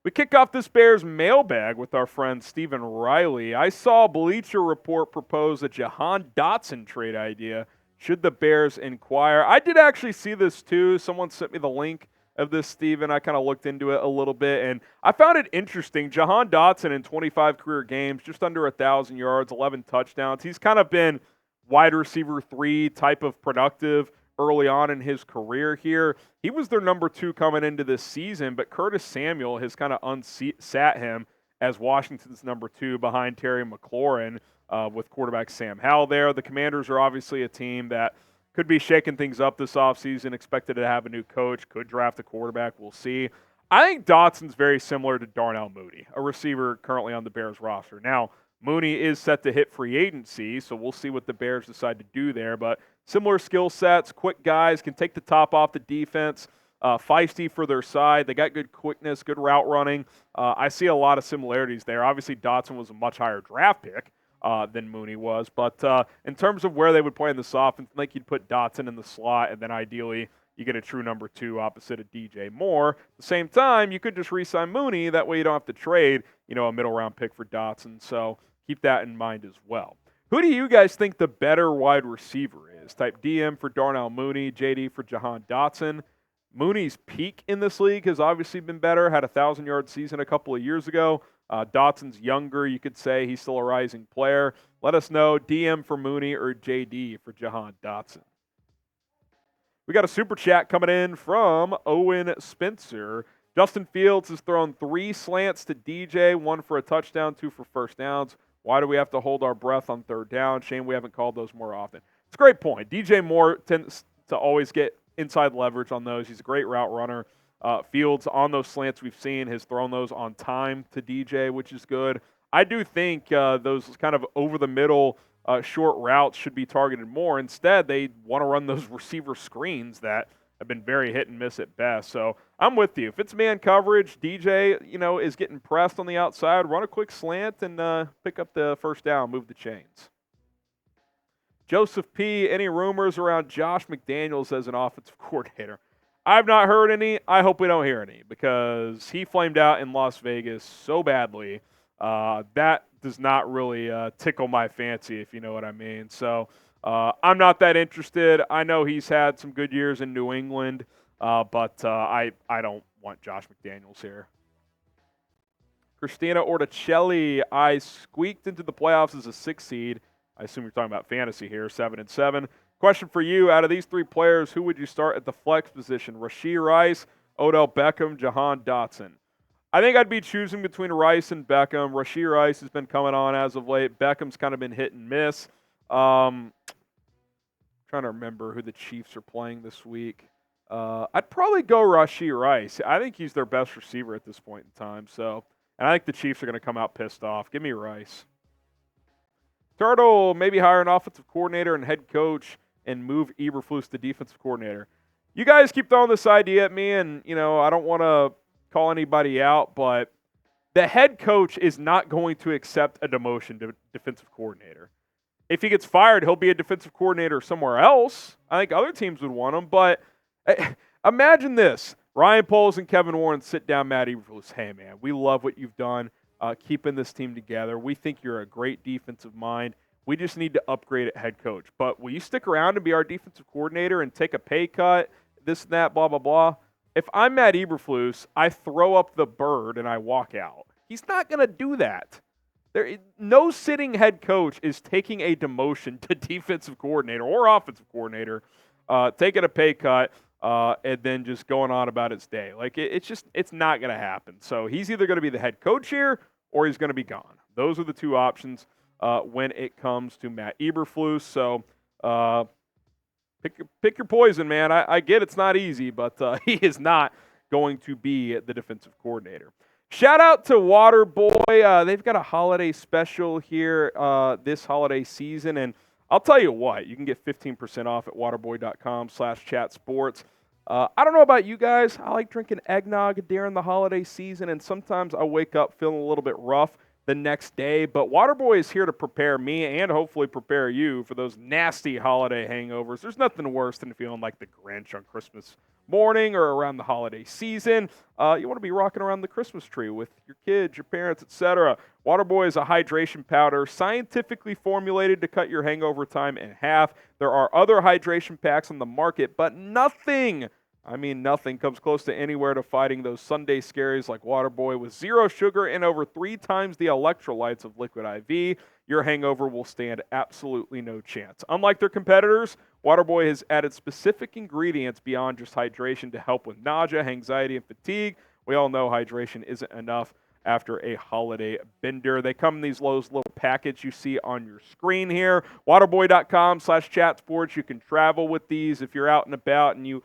We kick off this Bears mailbag with our friend Stephen Riley. I saw Bleacher Report propose a Jahan Dotson trade idea. Should the Bears inquire? I did actually see this too. Someone sent me the link of this, Stephen. I kind of looked into it a little bit, and I found it interesting. Jahan Dotson in 25 career games, just under 1,000 yards, 11 touchdowns. He's kind of been wide receiver 3 type of productive early on in his career here. He was their number 2 coming into this season, but Curtis Samuel has kind of unsat him as Washington's number 2 behind Terry McLaurin with quarterback Sam Howell there. The Commanders are obviously a team that could be shaking things up this offseason, expected to have a new coach, could draft a quarterback, we'll see. I think Dotson's very similar to Darnell Mooney, a receiver currently on the Bears roster. Now, Mooney is set to hit free agency, so we'll see what the Bears decide to do there, but similar skill sets, quick guys, can take the top off the defense, feisty for their side. They got good quickness, good route running. I see a lot of similarities there. Obviously, Dotson was a much higher draft pick than Mooney was, but in terms of where they would play in this offense, I think you'd put Dotson in the slot, and then ideally you get a true number 2 opposite of DJ Moore. At the same time, you could just re-sign Mooney. That way you don't have to trade, a middle-round pick for Dotson. So keep that in mind as well. Who do you guys think the better wide receiver is? Type DM for Darnell Mooney, JD for Jahan Dotson. Mooney's peak in this league has obviously been better, had a 1,000-yard season a couple of years ago. Dotson's younger, you could say. He's still a rising player. Let us know, DM for Mooney or JD for Jahan Dotson. We got a super chat coming in from Owen Spencer. Justin Fields has thrown 3 slants to DJ, 1 for a touchdown, 2 for first downs. Why do we have to hold our breath on third down? Shame we haven't called those more often. It's a great point. DJ Moore tends to always get inside leverage on those. He's a great route runner. Fields, on those slants we've seen, has thrown those on time to DJ, which is good. I do think those kind of over-the-middle short routes should be targeted more. Instead, they want to run those receiver screens that have been very hit and miss at best. So I'm with you. If it's man coverage, DJ, is getting pressed on the outside, run a quick slant and pick up the first down, move the chains. Joseph P., any rumors around Josh McDaniels as an offensive coordinator? I've not heard any. I hope we don't hear any because he flamed out in Las Vegas so badly. That does not really tickle my fancy, if you know what I mean. So I'm not that interested. I know he's had some good years in New England, but I don't want Josh McDaniels here. Christina Orticelli, I squeaked into the playoffs as a 6 seed. I assume you're talking about fantasy here, 7-7. Question for you, out of these 3 players, who would you start at the flex position? Rashee Rice, Odell Beckham, Jahan Dotson. I think I'd be choosing between Rice and Beckham. Rashee Rice has been coming on as of late. Beckham's kind of been hit and miss. Trying to remember who the Chiefs are playing this week. I'd probably go Rashee Rice. I think he's their best receiver at this point in time. And I think the Chiefs are going to come out pissed off. Give me Rice. Turtle, maybe hire an offensive coordinator and head coach and move Eberflus to defensive coordinator. You guys keep throwing this idea at me, and, I don't want to call anybody out, but the head coach is not going to accept a demotion to defensive coordinator. If he gets fired, he'll be a defensive coordinator somewhere else. I think other teams would want him, but imagine this. Ryan Poles and Kevin Warren sit down Matt Eberflus. Hey, man, we love what you've done keeping this team together. We think you're a great defensive mind. We just need to upgrade at head coach. But will you stick around and be our defensive coordinator and take a pay cut, this and that, blah, blah, blah? If I'm Matt Eberflus, I throw up the bird and I walk out. He's not going to do that. No sitting head coach is taking a demotion to defensive coordinator or offensive coordinator, taking a pay cut, and then just going on about its day. It's not going to happen. So he's either going to be the head coach here or he's going to be gone. Those are the 2 options when it comes to Matt Eberflus. So pick your poison, man. I get it's not easy, but he is not going to be the defensive coordinator. Shout out to Waterboy. They've got a holiday special here this holiday season, and I'll tell you what, you can get 15% off at waterboy.com/chatsports. I don't know about you guys. I like drinking eggnog during the holiday season, and sometimes I wake up feeling a little bit rough the next day. But Waterboy is here to prepare me and hopefully prepare you for those nasty holiday hangovers. There's nothing worse than feeling like the Grinch on Christmas morning or around the holiday season. You want to be rocking around the Christmas tree with your kids, your parents, etc. Waterboy is a hydration powder scientifically formulated to cut your hangover time in half. There are other hydration packs on the market, but nothing comes close to anywhere to fighting those Sunday scaries like Waterboy. With 0 sugar and over 3 times the electrolytes of Liquid IV, your hangover will stand absolutely no chance. Unlike their competitors, Waterboy has added specific ingredients beyond just hydration to help with nausea, anxiety, and fatigue. We all know hydration isn't enough after a holiday bender. They come in these little packets you see on your screen here. Waterboy.com/chatsports. You can travel with these if you're out and about and you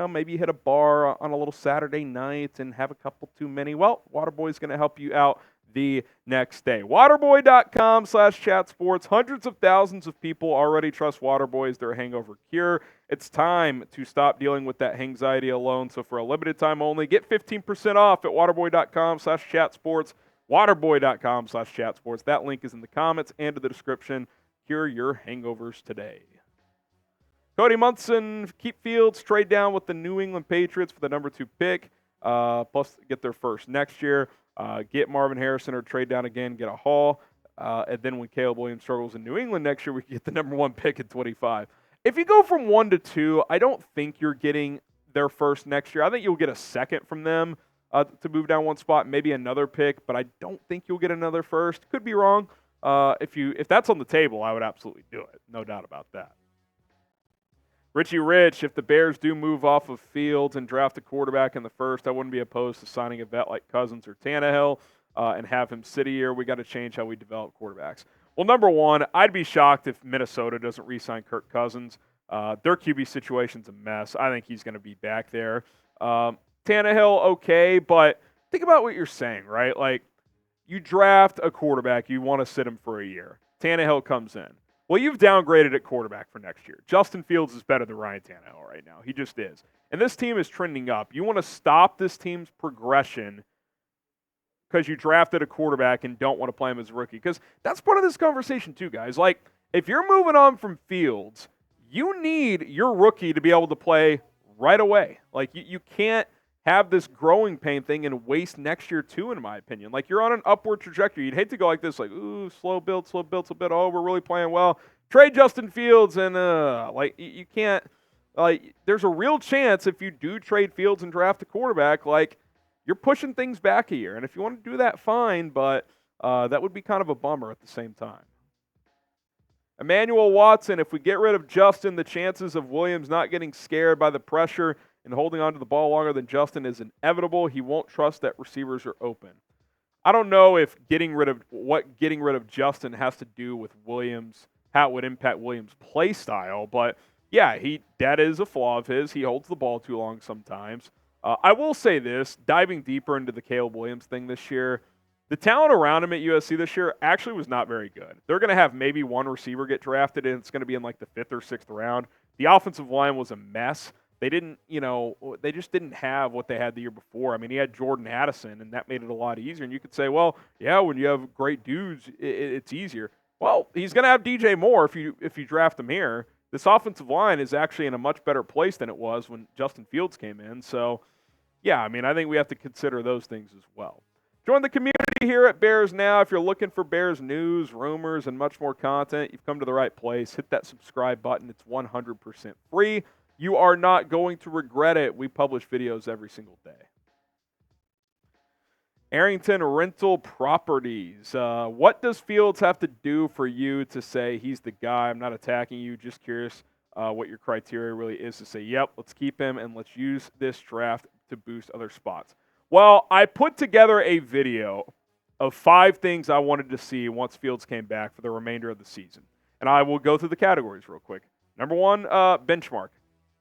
maybe you hit a bar on a little Saturday night and have a couple too many. Well, Waterboy's going to help you out the next day. Waterboy.com/chatsports. Hundreds of thousands of people already trust Waterboy as their hangover cure. It's time to stop dealing with that anxiety alone. So for a limited time only, get 15% off at waterboy.com/chatsports. Waterboy.com/chatsports. That link is in the comments and in the description. Cure your hangovers today. Cody Munson, keep Fields, trade down with the New England Patriots for the number 2 pick, plus get their first next year. Get Marvin Harrison or trade down again, get a haul. And then when Caleb Williams struggles in New England next year, we can get the number 1 pick at 25. If you go from 1 to 2, I don't think you're getting their first next year. I think you'll get a second from them to move down 1 spot, maybe another pick, but I don't think you'll get another first. Could be wrong. If that's on the table, I would absolutely do it. No doubt about that. Richie Rich, if the Bears do move off of Fields and draft a quarterback in the first, I wouldn't be opposed to signing a vet like Cousins or Tannehill and have him sit a year. We got to change how we develop quarterbacks. Well, number one, I'd be shocked if Minnesota doesn't re-sign Kirk Cousins. Their QB situation's a mess. I think he's going to be back there. Tannehill, okay, but think about what you're saying, right? Like, you draft a quarterback, you want to sit him for a year. Tannehill comes in. Well, you've downgraded at quarterback for next year. Justin Fields is better than Ryan Tannehill right now. He just is. And this team is trending up. You want to stop this team's progression because you drafted a quarterback and don't want to play him as a rookie. Because that's part of this conversation too, guys. Like, if you're moving on from Fields, you need your rookie to be able to play right away. Like, you can't have this growing pain thing and waste next year too, in my opinion. Like, you're on an upward trajectory. You'd hate to go like this, like, ooh, slow build, a bit. Oh, we're really playing well. Trade Justin Fields and, you can't, there's a real chance if you do trade Fields and draft a quarterback, you're pushing things back a year. And if you want to do that, fine, but that would be kind of a bummer at the same time. Emmanuel Watson, if we get rid of Justin, the chances of Williams not getting scared by the pressure and holding on to the ball longer than Justin is inevitable. He won't trust that receivers are open. I don't know if getting rid of Justin has to do with Williams, how it would impact Williams' play style, but yeah, that is a flaw of his. He holds the ball too long sometimes. I will say this, diving deeper into the Caleb Williams thing this year, the talent around him at USC this year actually was not very good. They're going to have maybe one receiver get drafted, and it's going to be in the 5th or 6th round. The offensive line was a mess. They just didn't have what they had the year before. I mean, he had Jordan Addison, and that made it a lot easier. And you could say, well, yeah, when you have great dudes, it's easier. Well, he's going to have DJ Moore if you draft him here. This offensive line is actually in a much better place than it was when Justin Fields came in. So, yeah, I mean, I think we have to consider those things as well. Join the community here at Bears Now. If you're looking for Bears news, rumors, and much more content, you've come to the right place. Hit that subscribe button. It's 100% free. You are not going to regret it. We publish videos every single day. Arrington Rental Properties. What does Fields have to do for you to say he's the guy? I'm not attacking you, just curious what your criteria really is to say, yep, let's keep him and let's use this draft to boost other spots. Well, I put together a video of 5 things I wanted to see once Fields came back for the remainder of the season. And I will go through the categories real quick. Number 1, benchmark.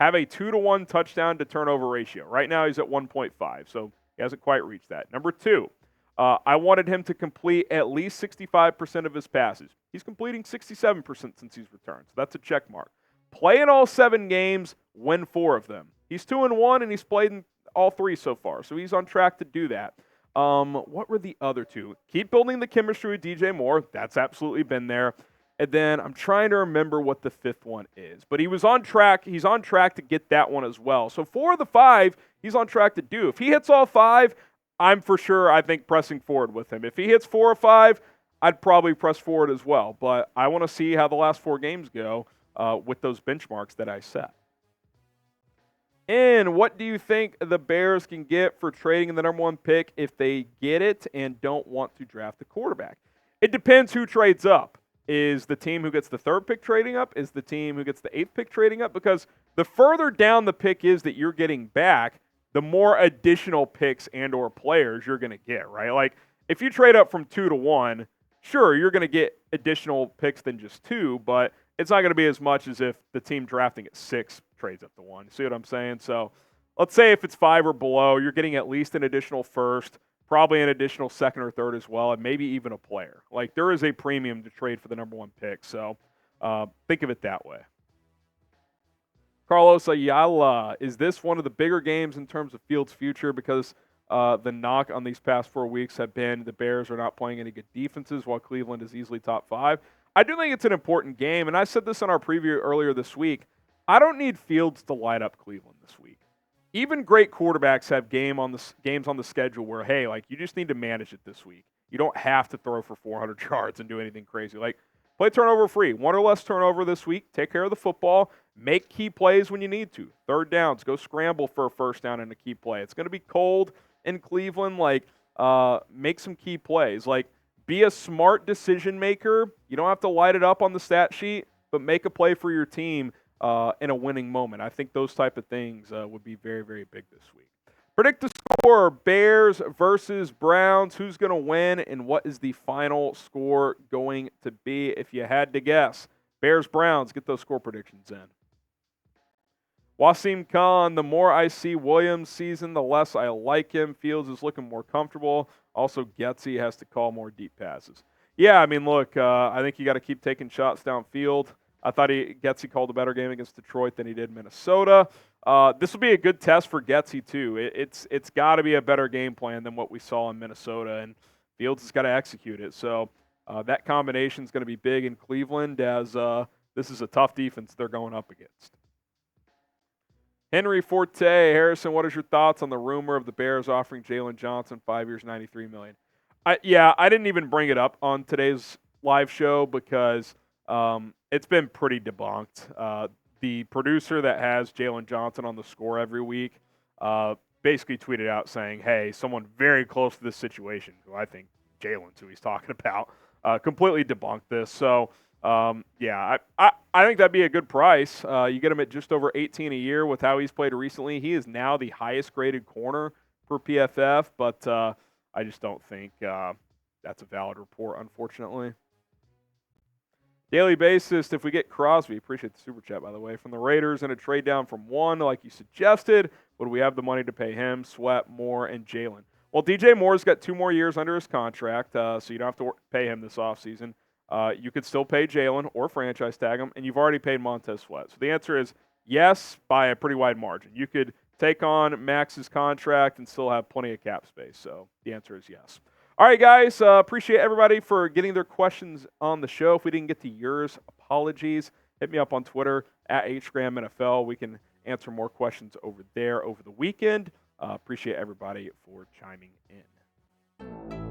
Have a 2-to-1 touchdown to turnover ratio. Right now he's at 1.5, so he hasn't quite reached that. Number 2, I wanted him to complete at least 65% of his passes. He's completing 67% since he's returned, so that's a check mark. Play in all 7 games, win 4 of them. He's 2-1, and he's played in all 3 so far, so he's on track to do that. What were the other two? Keep building the chemistry with DJ Moore. That's absolutely been there. And then I'm trying to remember what the fifth one is. But he was on track. He's on track to get that one as well. So 4 of the 5, he's on track to do. If he hits all 5, I'm for sure, I think, pressing forward with him. If he hits 4 or 5, I'd probably press forward as well. But I want to see how the last 4 games go with those benchmarks that I set. And what do you think the Bears can get for trading the number 1 pick if they get it and don't want to draft the quarterback? It depends who trades up. Is the team who gets the 3rd pick trading up? Is the team who gets the 8th pick trading up? Because the further down the pick is that you're getting back, the more additional picks and or players you're going to get, right? Like, if you trade up from 2 to 1, sure, you're going to get additional picks than just 2, but it's not going to be as much as if the team drafting at 6 trades up to 1. See what I'm saying? So let's say if it's 5 or below, you're getting at least an additional first, probably an additional 2nd or 3rd as well, and maybe even a player. Like, there is a premium to trade for the number 1 pick, so think of it that way. Carlos Ayala, is this one of the bigger games in terms of Fields' future? Because the knock on these past 4 weeks have been the Bears are not playing any good defenses while Cleveland is easily top 5. I do think it's an important game, and I said this on our preview earlier this week. I don't need Fields to light up Cleveland this week. Even great quarterbacks have games on the schedule where, hey, like, you just need to manage it this week. You don't have to throw for 400 yards and do anything crazy. Like, play turnover free. 1 or less turnover this week. Take care of the football. Make key plays when you need to. 3rd downs. Go scramble for a first down and a key play. It's going to be cold in Cleveland. Like, make some key plays. Like, be a smart decision maker. You don't have to light it up on the stat sheet, but make a play for your team in a winning moment. I think those type of things would be very, very big this week. Predict the score, Bears versus Browns. Who's going to win, and what is the final score going to be if you had to guess? Bears, Browns, get those score predictions in. Wasim Khan, the more I see Williams' season, the less I like him. Fields is looking more comfortable. Also, Getsy has to call more deep passes. Yeah, I mean, look, I think you got to keep taking shots downfield. I thought Getsy called a better game against Detroit than he did Minnesota. This will be a good test for Getsy, too. It's got to be a better game plan than what we saw in Minnesota, and Fields has got to execute it. So that combination is going to be big in Cleveland as this is a tough defense they're going up against. Henry Forte, Harrison, what is your thoughts on the rumor of the Bears offering Jaylon Johnson 5 years, $93 million? I didn't even bring it up on today's live show because it's been pretty debunked. The producer that has Jaylon Johnson on the score every week basically tweeted out saying, hey, someone very close to this situation, who I think Jaylon's who he's talking about, completely debunked this. So, I think that'd be a good price. You get him at just over $18 a year with how he's played recently. He is now the highest graded corner for PFF, but I just don't think that's a valid report, unfortunately. Daily basis, if we get Crosby, appreciate the super chat, by the way, from the Raiders and a trade down from 1, like you suggested, would we have the money to pay him, Sweat, Moore, and Jaylon? Well, DJ Moore's got 2 more years under his contract, so you don't have to pay him this offseason. You could still pay Jaylon or franchise tag him, and you've already paid Montez Sweat. So the answer is yes, by a pretty wide margin. You could take on Max's contract and still have plenty of cap space. So the answer is yes. All right, guys, appreciate everybody for getting their questions on the show. If we didn't get to yours, apologies. Hit me up on Twitter, at HGramNFL. We can answer more questions over there over the weekend. Appreciate everybody for chiming in.